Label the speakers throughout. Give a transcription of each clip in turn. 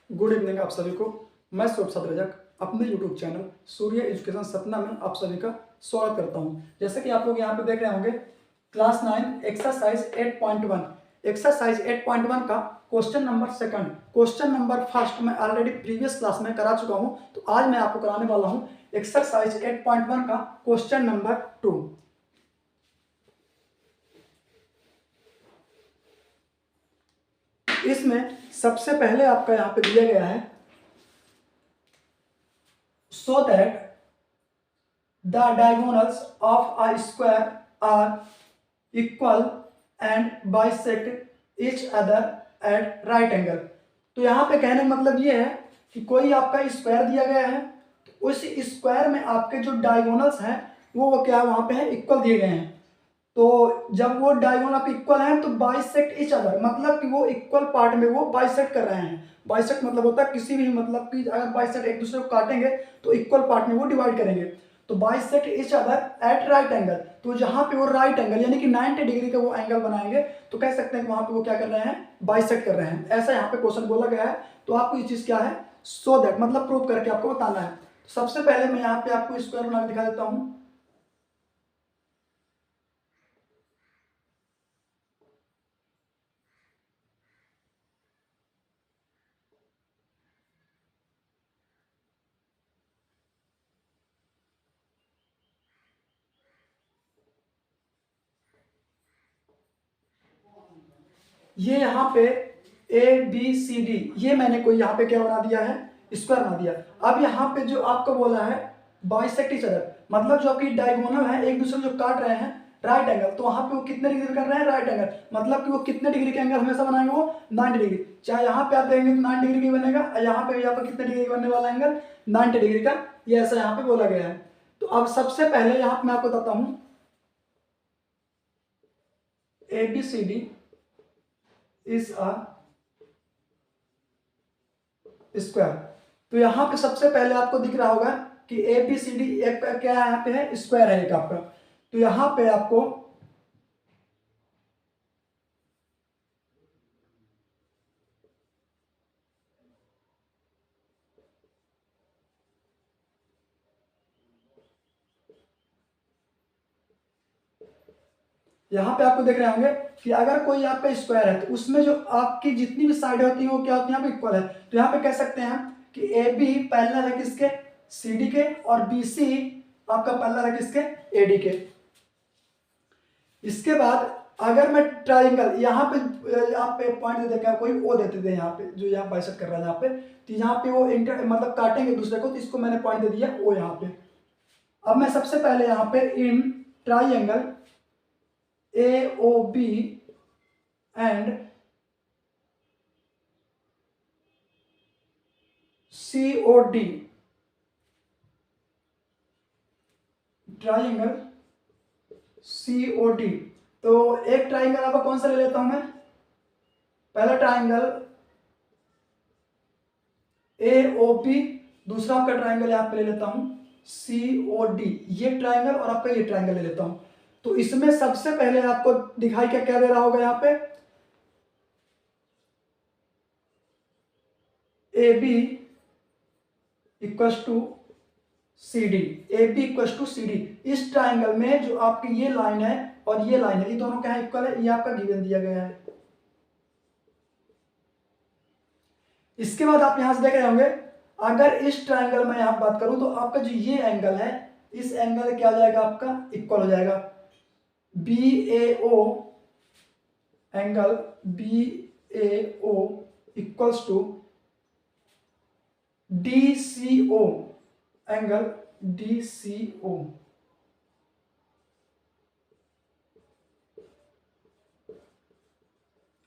Speaker 1: Good evening आप सभी को। मैं शुभ रजक अपने यूट्यूब चैनल सूर्य एजुकेशन सतना में आप सभी का स्वागत करता हूं। जैसे कि आप लोग यहां पे देख रहे होंगे क्लास 9 एक्सरसाइज 8.1 एक्सरसाइज 8.1 का question number second question number first मैं ऑलरेडी प्रीवियस क्लास में करा चुका हूं, तो आज मैं आपको कराने वाला हूं एक्सरसाइज 8.1 का क्वेश्चन नंबर 2। इसमें सबसे पहले आपका यहां पे दिया गया है so that the diagonals of a square are equal and bisect each other at right angle। तो यहाँ पे कहने का मतलब ये है कि कोई आपका स्क्वायर दिया गया है, तो उस स्क्वायर में आपके जो डायगोनल्स हैं वो क्या वहाँ पे है इक्वल दिए गए हैं। तो जब वो डायगोनल आप इक्वल हैं तो बाइसेक्ट ईच अदर, मतलब कि वो इक्वल पार्ट में वो बाइसेक्ट कर रहे हैं। बाइसेक्ट मतलब होता है किसी भी, मतलब कि अगर बाइसेक्ट एक दूसरे को काटेंगे तो इक्वल पार्ट में वो डिवाइड करेंगे। तो bisect each other at right angle, तो जहां पे वो राइट एंगल यानी कि 90 डिग्री का वो एंगल बनाएंगे तो कह सकते हैं कि वहां पे वो क्या कर रहे हैं, बाइसेक्ट कर रहे हैं। ऐसा यहाँ पे क्वेश्चन बोला गया है। तो आपको ये चीज क्या है, सो दैट मतलब प्रूव करके आपको बताना है। सबसे पहले मैं यहाँ पे आपको स्क्वायर बना के दिखा देता हूँ। ये यहाँ पे ए बी सी डी, ये मैंने कोई यहाँ पे क्या बना दिया है, स्क्वायर बना दिया। अब यहाँ पे जो आपको बोला है बाइसेक्ट ईच अदर, मतलब जो आपकी डायगोनल है एक दूसरे को जो काट रहे हैं राइट एंगल, तो वहां पे वो कितने डिग्री कर रहे हैं, राइट एंगल, मतलब कि वो कितने डिग्री का एंगल हमेशा बनाएंगे, वो 90 डिग्री। चाहे यहाँ पे आप देखेंगे तो 90 डिग्री का बनेगा, यहाँ पे यहाँ पर कितने डिग्री का बनने वाला एंगल, 90 डिग्री का। ये ऐसा यहाँ पे बोला गया है। तो अब सबसे पहले यहाँ पे मैं आपको बताता हूँ A B C D is a square. तो यहां पे सबसे पहले आपको दिख रहा होगा कि ए बी सी डी एक क्या यहाँ पे है, स्क्वायर है एक आपका। तो यहां पे आपको यहाँ पे आपको देख रहे होंगे कि अगर कोई आपका स्क्वायर है तो उसमें जो आपकी जितनी भी साइड होती है वो क्या होती है, यहाँ पे इक्वल है। तो यहाँ पे कह सकते हैं कि ए बी पैरेलल है किसके, सी डी के, और बी सी आपका पैरेलल है किसके, ए डी के। इसके बाद अगर मैं ट्राइंगल यहाँ पे पॉइंट दे देगा कोई ओ देते थे, यहाँ पे जो यहाँ बाइसेक्ट कर रहा है यहाँ पे, तो यहाँ पे वो इंटर मतलब काटेंगे दूसरे को, तो इसको मैंने पॉइंट दे दिया ओ यहाँ पे। अब मैं सबसे पहले यहाँ पे in triangle AOB and COD, triangle COD, तो एक ट्राइंगल आपका कौन सा ले लेता हूं मैं, पहला ट्राइंगल AOP, दूसरा आपका ट्राइंगल यहां पे ले लेता हूं COD, ये ट्राइंगल और आपका ये ट्राइंगल ले लेता हूं। तो इसमें सबसे पहले आपको दिखाई क्या क्या दे रहा होगा, यहाँ पे AB equals to C D, A B equals to C D. इस ट्राइंगल में जो आपकी ये लाइन है और ये लाइन है, ये दोनों क्या है, इक्वल है। ये आपका गिवन दिया गया है। इसके बाद आप यहां से देख रहे होंगे अगर इस ट्राइंगल में यहां बात करूं तो आपका जो ये एंगल है, इस एंगल क्या हो जाएगा, आपका इक्वल हो जाएगा B A O, angle B A O equals to D C O, angle D C O.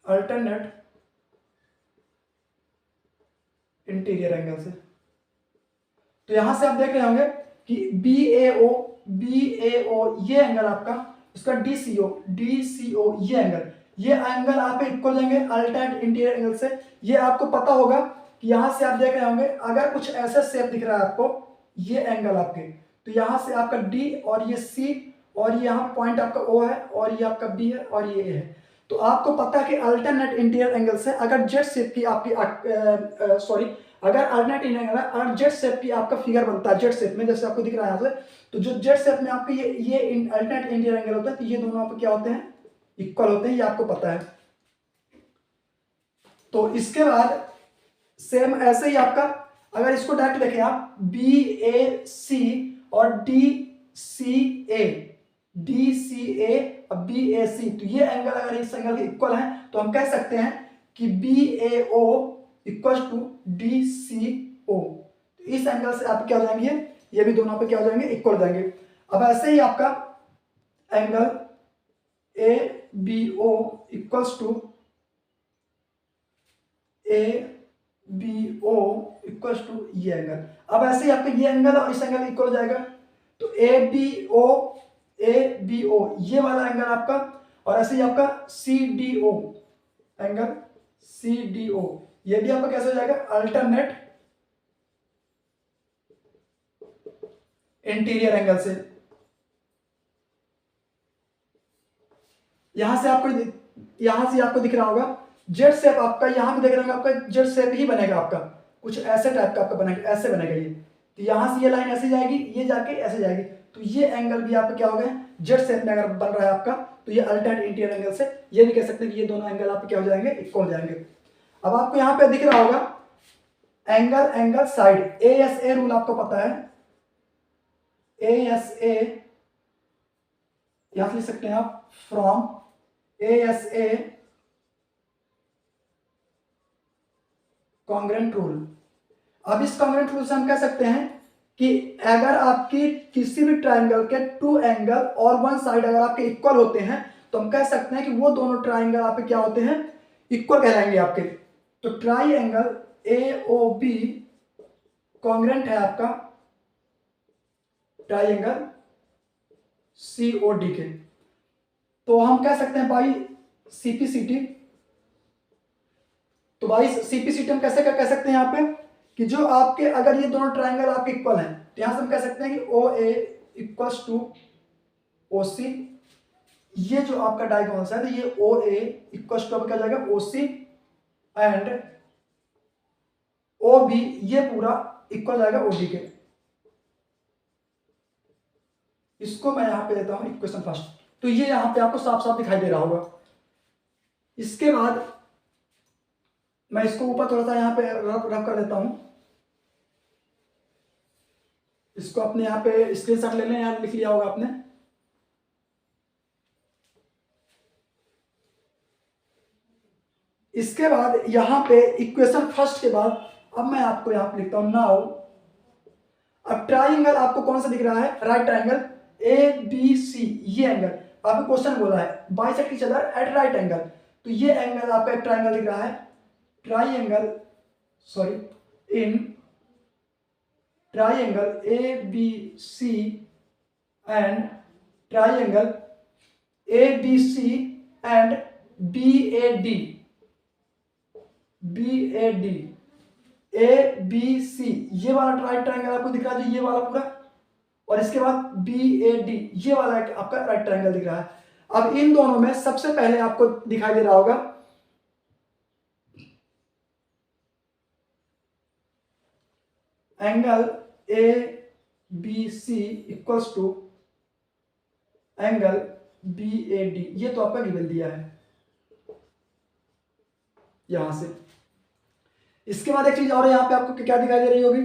Speaker 1: Alternate interior angle से। तो यहां से आप देख रहे होंगे कि बी ए ओ ये एंगल आपका, इसका डी सी ओ ये एंगल आप इक्वल लेंगे अल्टरनेट इंटीरियर एंगल से। ये आपको पता होगा कि यहां से आप देख रहे होंगे अगर कुछ ऐसा शेप दिख रहा है आपको, ये एंगल आपके, तो यहां से आपका डी और ये सी और ये यहाँ पॉइंट आपका ओ है और ये आपका बी है और ये ए है। तो आपको पता है कि अल्टरनेट इंटीरियर एंगल से अगर जेड शेप की आपकी अगर अल्टरनेट इंटीरियर एंगल है और जेड शेप की आपका फिगर बनता है जेड शेप में, जैसे आपको दिख रहा है यहाँ से, तो जो जेड शेप में आपके ये अल्टरनेट इंटीरियर एंगल होता है, तो ये दोनों आपके क्या होते हैं, इक्वल होते हैं, ये आपको पता है। तो इसके बाद सेम ऐसे ही आपका अगर इसको डायरेक्ट देखें आप बी ए सी और डी सी ए और बी ए सी, तो ये एंगल अगर इस एंगल के इक्वल है तो हम कह सकते हैं कि B A O equal to D C O. इस एंगल से आप क्या हो जाएंगे, ये भी दोनों पे क्या हो जाएंगे, इक्वल हो जाएंगे। अब ऐसे ही आपका angle A B O equals to A B O equals to ये एंगल। अब ऐसे ही आपका ये एंगल और इस एंगल इक्वल हो जाएगा, तो ए बी ओ ये वाला एंगल आपका, और ऐसे ही आपका C D O angle C D O, ये भी आपका कैसे हो जाएगा, अल्टरनेट इंटीरियर एंगल से। यहां से आपको दिख रहा होगा जेड शेप आपका, यहां पे देख रहे होंगे आपका जेड शेप ही बनेगा, आपका कुछ ऐसे टाइप का आपका बनेगा, ऐसे बनेगा ये। तो यहां से ये लाइन ऐसे जाएगी, ये जाके ऐसे जाएगी, तो ये एंगल भी आपका क्या हो गया, जेड शेप में अगर बन रहा है आपका, तो ये अल्टरनेट इंटीरियर एंगल से ये भी कह सकते हैं कि ये दोनों एंगल आपके क्या हो जाएंगे, इक्वल हो जाएंगे। अब आपको यहाँ पे दिख रहा होगा angle side, A S a rule आपको पता है, ए एस ए यहां से लिख सकते हैं आप from A S A congruent rule. अब इस कॉन्ग्रेंट रूल से हम कह सकते हैं कि अगर आपकी किसी भी ट्राइंगल के टू एंगल और वन साइड अगर आपके इक्वल होते हैं, तो हम कह सकते हैं कि वो दोनों ट्राइंगल आपके क्या होते हैं, इक्वल कहलाएंगे आपके। तो triangle A O B congruent है आपका ट्राइंगल सी ओ डी के। तो हम कह सकते हैं भाई सीपीसीटी, तो भाई सीपीसीटी हम कैसे कह सकते हैं यहाँ पे कि जो आपके अगर ये दोनों ट्राइंगल आपके इक्वल हैं, तो यहां से हम कह सकते हैं कि ओ ए इक्वल्स टू ओ सी, ये जो आपका डायगोनल्स है, तो ये ओ ए इक्वल्स टू क्या हो जाएगा, ओ सी, एंड ओ बी ये पूरा इक्वल जाएगा ओ डी के। इसको मैं यहां पे देता हूं इक्वेशन फर्स्ट, तो ये यहां पे आपको साफ साफ दिखाई दे रहा होगा। इसके बाद मैं इसको ऊपर थोड़ा सा यहाँ पे रब कर देता हूं, इसको अपने यहाँ पे स्क्रीनशॉट ले लें, यहाँ लिख लिया होगा आपने। इसके बाद यहाँ पे इक्वेशन फर्स्ट के बाद अब मैं आपको यहाँ पे लिखता हूं नाउ, अब ट्राइंगल आपको कौन सा दिख रहा है, right triangle A B C, ये एंगल आपको क्वेश्चन बोला है bisect each other at right angle, तो ये एंगल आपका एक ट्राइंगल दिख रहा है, triangle in triangle A B C and triangle A B C and B A D A B C, ये वाला राइट ट्राइंगल आपको दिख रहा है, जो ये वाला पूरा, और इसके बाद बी ए डी ये वाला आपका राइट ट्राइंगल दिख रहा है। अब इन दोनों में सबसे पहले आपको दिखाई दे रहा होगा angle A B C equals to angle B A D, ये तो आपका गिवन दिया है यहां से। इसके बाद एक चीज और यहां पे आपको क्या दिखाई दे रही होगी,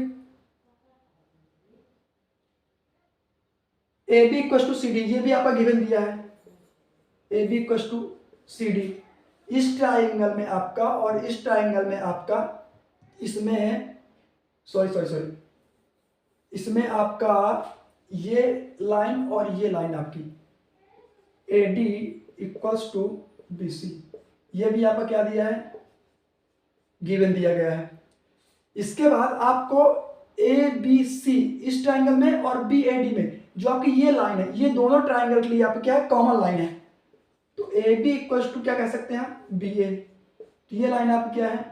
Speaker 1: A B equals to C D, ये भी आपका गिवन दिया है, A B equals to C D. इस ट्राइंगल में आपका और इस ट्राइंगल में आपका, इसमें सॉरी इसमें आपका ये लाइन और ये लाइन आपकी A D equals to B C, ये भी आपका क्या दिया है, गिवन दिया गया है। इसके बाद आपको ए बी सी इस ट्राइंगल में और बी ए डी में जो आपकी ये लाइन है, ये दोनों ट्राइंगल के लिए आपकी क्या है, कॉमन लाइन है, तो ए बी इक्वल्स टू क्या कह सकते हैं, बी ए, तो ये लाइन आपकी क्या है,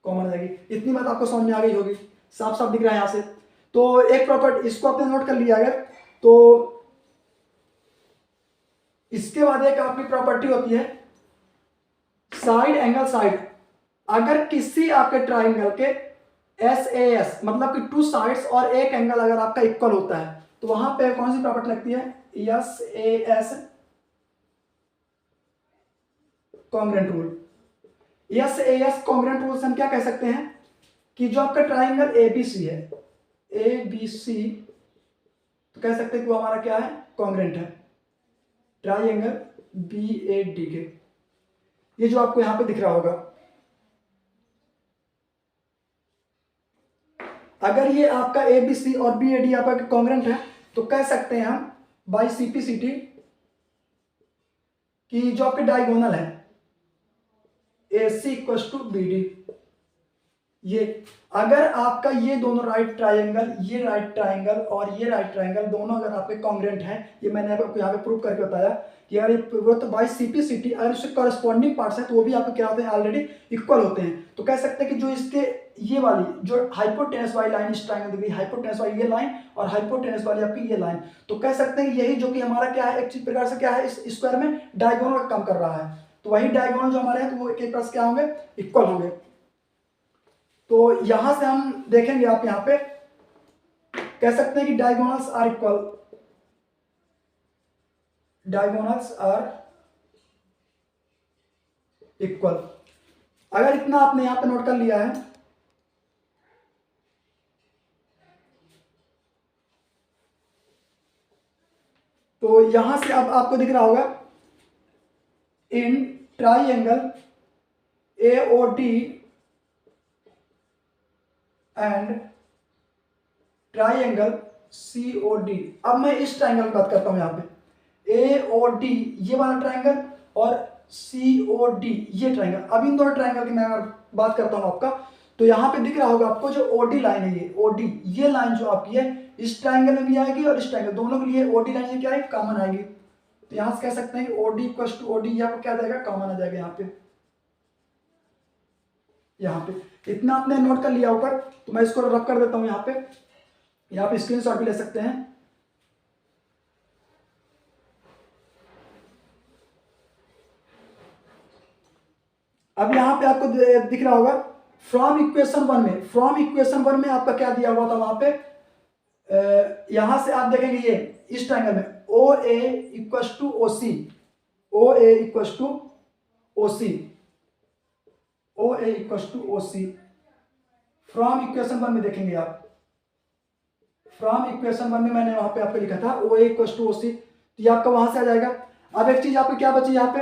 Speaker 1: कॉमन आ जाएगी। इतनी बात आपको समझ में आ गई होगी, साफ साफ दिख रहा है यहां से। तो एक प्रॉपर्टी इसको आपने नोट कर लिया अगर, तो इसके बाद एक आपकी प्रॉपर्टी होती है साइड एंगल साइड, अगर किसी आपके ट्राइंगल के SAS मतलब कि टू साइड्स और एक एंगल अगर आपका इक्वल होता है तो वहां पे कौन सी प्रॉपर्टी लगती है, SAS congruent rule. SAS congruent rule से हम क्या कह सकते हैं कि जो आपका ट्राइंगल ABC है, ABC, तो कह सकते हैं कि वो हमारा क्या है, कॉन्ग्रेंट है ट्राइंगल BAD के। ये जो आपको यहां पे दिख रहा होगा, अगर ये आपका ABC और BAD आपका कॉन्ग्रेंट है तो कह सकते हैं हम बाई CPCT कि जो आपके डायगोनल है AC इक्वल्स टू BD, ये अगर आपका ये दोनों राइट ट्रायंगल, ये राइट ट्रायंगल और ये राइट ट्रायंगल दोनों अगर आपके कॉन्ग्रेंट हैं, ये मैंने आपको यहाँ पे प्रूव करके बताया कि यार वो तो बाई CPCT अगर इसके कॉरेस्पॉन्डिंग पार्ट्स हैं तो वो भी आपके क्या होते हैं, ऑलरेडी इक्वल होते हैं। तो कह सकते हैं कि जो इसके ये वाली जो हाइपोटेनस वाली लाइन इस ट्रायंगल दिख रही है, हाइपोटेनस वाली ये लाइन और हाइपोटेनस वाली आपकी ये लाइन, तो कह सकते हैं यही जो कि हमारा क्या है, एक प्रकार से क्या है, इस स्क्वायर में डायगोनल का काम कर रहा है। तो वही डायगोनल जो हमारे हैं तो वो एक प्रकार से क्या होंगे, इक्वल होंगे। तो यहां से हम देखेंगे, आप यहां पे कह सकते हैं कि diagonals are equal, diagonals are equal. अगर इतना आपने यहां पे नोट कर लिया है तो यहां से अब आपको दिख रहा होगा in triangle AOD and triangle COD। अब मैं इस ट्राइंगल की बात करता हूं, यहां पे AOD ये वाला ट्राइंगल और COD ये ट्राइंगल। अब इन दोनों ट्राइंगल की मैं अगर बात करता हूं आपका, तो यहां पे दिख रहा होगा आपको जो OD लाइन है, ये OD ये लाइन जो आपकी है इस ट्राइंगल में भी आएगी और इस ट्राइंगल दोनों के लिए OD लाइन क्या है, कॉमन आएगी। तो यहां से कह सकते हैं कि OD इक्वल टू OD, ये आपको क्या आ जाएगा, कॉमन आ जाएगा यहाँ पे। यहाँ पे इतना आपने नोट कर लिया ऊपर, तो मैं इसको रब कर देता हूं यहाँ पे स्क्रीनशॉट भी ले सकते हैं। अब यहां पे आपको दिख रहा होगा फ्रॉम इक्वेशन वन में, फ्रॉम इक्वेशन वन में आपका क्या दिया हुआ था वहां पे, यहां से आप देखेंगे ये इस ट्रायंगल में OA equals to OC, OA equals to OC, OA equals to OC। From equation one में देखेंगे आप, फ्रॉम इक्वेशन वन में मैंने वहां पे आपको लिखा था OA इक्वल्स टू OC, तो ये आपका वहां से आ जाएगा। अब एक चीज आपको क्या बची यहाँ पे,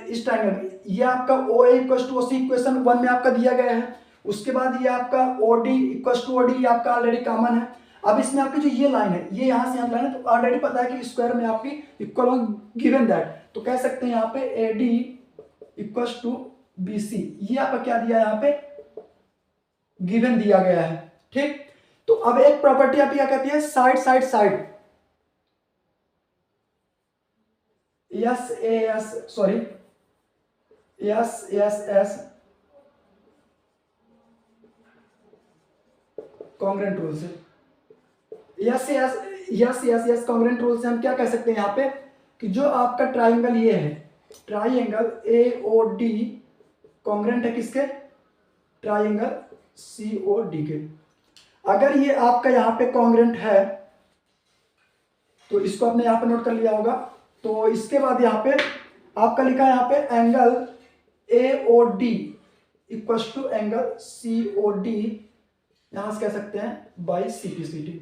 Speaker 1: इस ट्रायंगल में ये आपका OA equals to OC equation one में आपका दिया गया है। उसके बाद ये आपका OD इक्वल्स टू OD ये आपका ऑलरेडी कॉमन है। अब इसमें आपकी जो ये लाइन है, ये यहाँ से यहाँ लाइन है, तो ऑलरेडी पता है कि स्क्वायर में आपकी इक्वल गिवन दैट, तो कह सकते हैं यहाँ पे AD इक्वल्स टू BC, ये आपका क्या दिया है यहाँ पे, गिवन दिया गया है। ठीक, तो अब एक प्रॉपर्टी आपकी क्या कहती है, side side side, SAS congruent rule से, यस कॉन्ग्रेंट रूल से हम क्या कह सकते हैं यहाँ पे कि जो आपका ट्राइंगल ये है, ट्राइंगल AOD कॉन्ग्रेंट है किसके, ट्राइंगल COD के। अगर ये आपका यहाँ पे कॉन्ग्रेंट है तो इसको आपने यहाँ पे नोट कर लिया होगा। तो इसके बाद यहाँ पे आपका लिखा है यहाँ पे angle AOD equals to angle COD, यहां से कह सकते हैं by CPCT,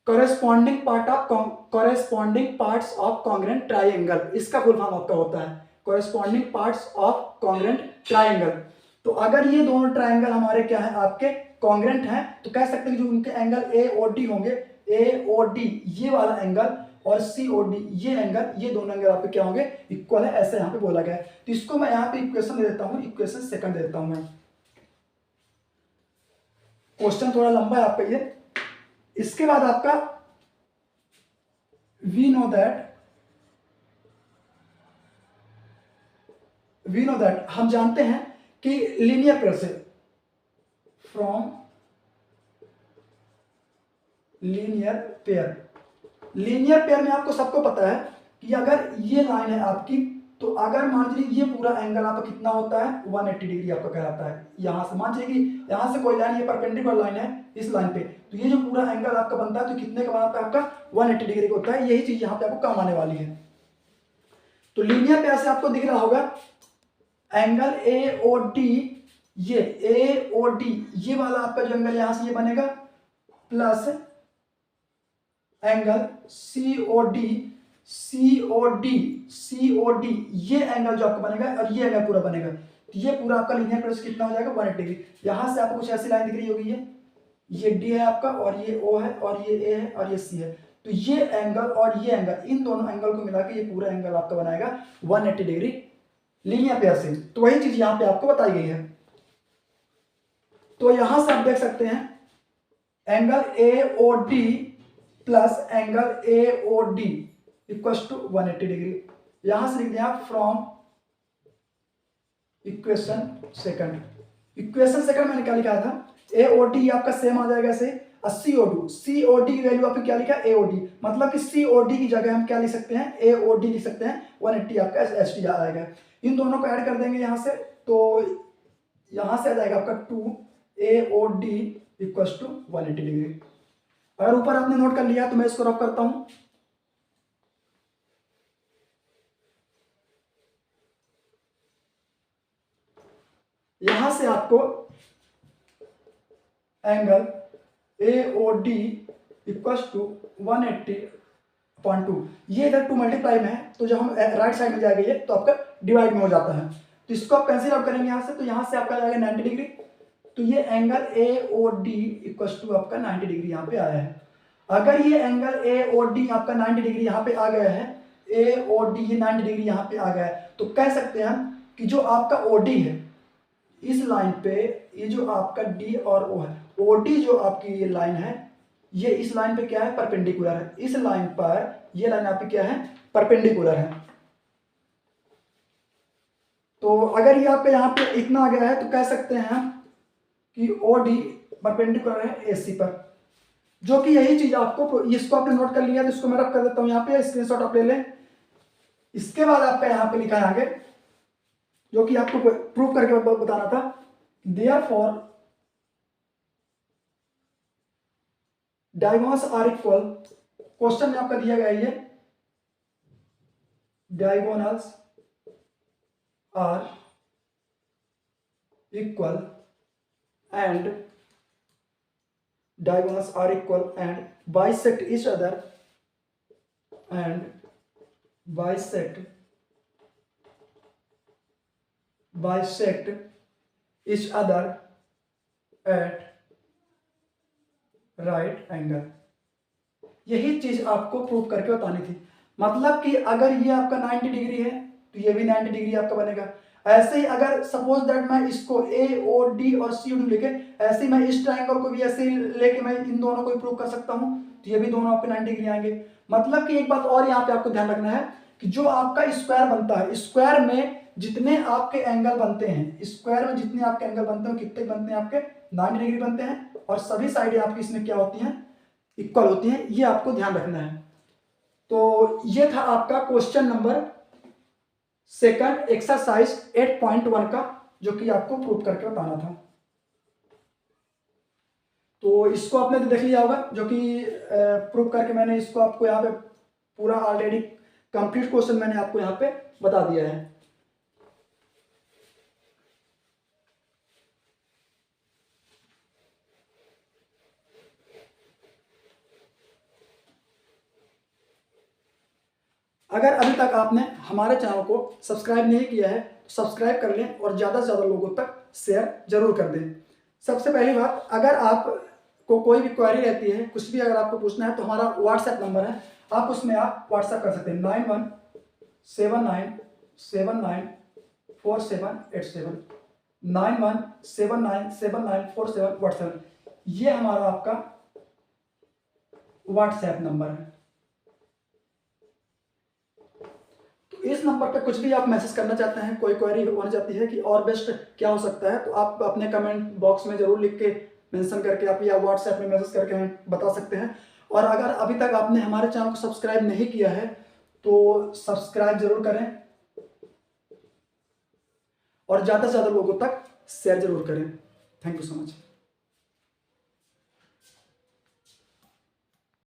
Speaker 1: corresponding parts of congruent triangle, इसका फुल फॉर्म आपका होता है corresponding parts of congruent triangle. तो अगर ये दोनों ट्राइंगल हमारे क्या है, आपके कॉन्ग्रेंट हैं, तो कह सकते हैं जो उनके एंगल AOD होंगे, AOD ये वाला एंगल और COD ये एंगल, ये दोनों एंगल आपके क्या होंगे, इक्वल है, ऐसे यहाँ पे बोला गया है। तो इसको मैं यहाँ पे इक्वेशन दे देता हूँ, इक्वेशन सेकंड दे देता हूँ मैं। क्वेश्चन थोड़ा लंबा है आपका ये। इसके बाद आपका वी नो दैट हम जानते हैं कि लीनियर पेयर से, फ्रॉम लीनियर पेयर में आपको सबको पता है कि अगर ये लाइन है आपकी, तो अगर मान लीजिए ये पूरा एंगल आपका कितना होता है 180 डिग्री आपका कहलाता है। यहाँ से मान लीजिए कि यहाँ से कोई लाइन, ये परपेंडिकुलर लाइन है इस लाइन पे, तो ये जो पूरा एंगल आपका बनता है तो कितने का बनता है आपका 180 डिग्री का होता है। यही चीज यहाँ पे आपको काम आने वाली है। तो लीनियर पे ऐसे आपको दिख रहा होगा एंगल ए ओ डी, ये ए ओ डी ये वाला आपका जो एंगल यहां से ये बनेगा, plus angle C O D, C O D, C O D ये एंगल जो आपका बनेगा और ये एंगल पूरा बनेगा। तो ये पूरा आपका लीनियर प्लस कितना हो जाएगा 180 डिग्री। यहां से आपको कुछ ऐसी लाइन दिख रही होगी, ये डी है आपका और ये ओ है और ये ए है और ये सी है। तो ये एंगल और ये एंगल, इन दोनों एंगल को मिला के ये पूरा एंगल आपका बनाएगा 180 डिग्री लीनियर पेयर से। तो वही चीज यहां पे आपको बताई गई है। तो यहां से आप देख सकते हैं angle A O D plus angle A O D equals to 180 degree. यहां से लिख दिया from equation second. Equation second मैंने क्या लिखा था, ए ओ डी आपका सेम आ जाएगा ऐसे, सी ओ डी की वैल्यू आपने क्या लिखा ए ओ डी, मतलब कि सी ओ डी की जगह हम क्या लिख सकते हैं ए ओ डी लिख सकते हैं, 180 आपका एच डी आएगा। इन दोनों को ऐड कर देंगे यहां से, तो यहां से आ जाएगा आपका 2 A O D equals to 180 degree. अगर ऊपर आपने नोट कर लिया तो मैं इसको रफ करता हूं। यहां से आपको angle A O D equals to 180/2, ये इधर 2 मल्टीप्लाई में है, तो जब हम राइट साइड में जाएंगे ये तो आपका डिवाइड में हो जाता है। तो इसको आप कैंसिल आउट करेंगे यहां से, तो यहां से आपका आ जाएगा 90 डिग्री। तो ये angle A O D equals to आपका 90 डिग्री यहाँ पे आया है। अगर ये एंगल ए ओ डी आपका 90 डिग्री यहाँ पे आ गया है, ए ओ डी ये 90 डिग्री यहाँ पे आ गया है, तो कह सकते हैं कि जो आपका ओ डी है इस लाइन पे, ये जो आपका डी और ओ है, ओ डी जो आपकी ये लाइन है ये इस लाइन पे क्या है परपेंडिकुलर है, इस लाइन पर ये लाइन आपकी क्या है परपेंडिकुलर है। तो अगर ये आपका यहाँ पे इतना आ गया है तो कह सकते हैं कि ओ डी परपेंडिकुलर है ए सी पर, जो कि यही चीज आपको, इसको आपने नोट कर लिया तो इसको मैं रख कर देता हूं यहाँ पे, स्क्रीनशॉट आप ले लें। इसके बाद आपका यहाँ पे लिखा है आगे, जो कि आपको प्रूव करके बताना था, therefore diagonals are equal, question में आपका दिया गया है ये diagonals are equal and diagonals are equal and bisect each other and bisect each other at right angle। यही चीज आपको प्रूव करके बतानी थी। मतलब कि अगर ये आपका 90 डिग्री है तो ये भी 90 डिग्री आपका बनेगा। ऐसे ही अगर सपोज दैट मैं इसको ए ओ डी और सी डी लेके, ऐसे ही मैं इस ट्रायंगल को भी ऐसे ही लेके मैं इन दोनों को प्रूव कर सकता हूं, तो ये भी दोनों आपके 90 डिग्री आएंगे। मतलब कि एक बात और यहाँ पे आपको ध्यान रखना है कि जो आपका स्क्वायर बनता है, स्क्वायर में जितने आपके एंगल बनते हैं, स्क्वायर में जितने आपके एंगल बनते हैं कितने बनते हैं आपके 90 डिग्री बनते हैं, और सभी साइडें आपकी इसमें क्या होती हैं इक्वल होती हैं, ये आपको ध्यान रखना है। तो ये था आपका क्वेश्चन नंबर सेकंड एक्सरसाइज 8.1 का, जो कि आपको प्रूव करके बताना था। तो इसको आपने तो देख लिया होगा, जो कि प्रूव करके मैंने इसको आपको यहाँ पे पूरा ऑलरेडी कंप्लीट क्वेश्चन मैंने आपको यहाँ पे बता दिया है। अगर अभी तक आपने हमारे चैनल को सब्सक्राइब नहीं किया है तो सब्सक्राइब कर लें और ज़्यादा से ज़्यादा लोगों तक शेयर जरूर कर दें। सबसे पहली बात, अगर आपको कोई भी क्वेरी रहती है, कुछ भी अगर आपको पूछना है, तो हमारा व्हाट्सएप नंबर है, आप उसमें आप व्हाट्सएप कर सकते हैं 9179794787, 9179794787। ये हमारा आपका व्हाट्सएप नंबर है। इस नंबर पे कुछ भी आप मैसेज करना चाहते हैं, कोई क्वेरी होना चाहती है कि और बेस्ट क्या हो सकता है, तो आप अपने कमेंट बॉक्स में जरूर लिख के मेंशन करके आप या व्हाट्सएप में मैसेज करके हमें बता सकते हैं। और अगर अभी तक आपने हमारे चैनल को सब्सक्राइब नहीं किया है तो सब्सक्राइब जरूर करें और ज़्यादा से ज़्यादा लोगों तक शेयर जरूर करें। Thank you so much.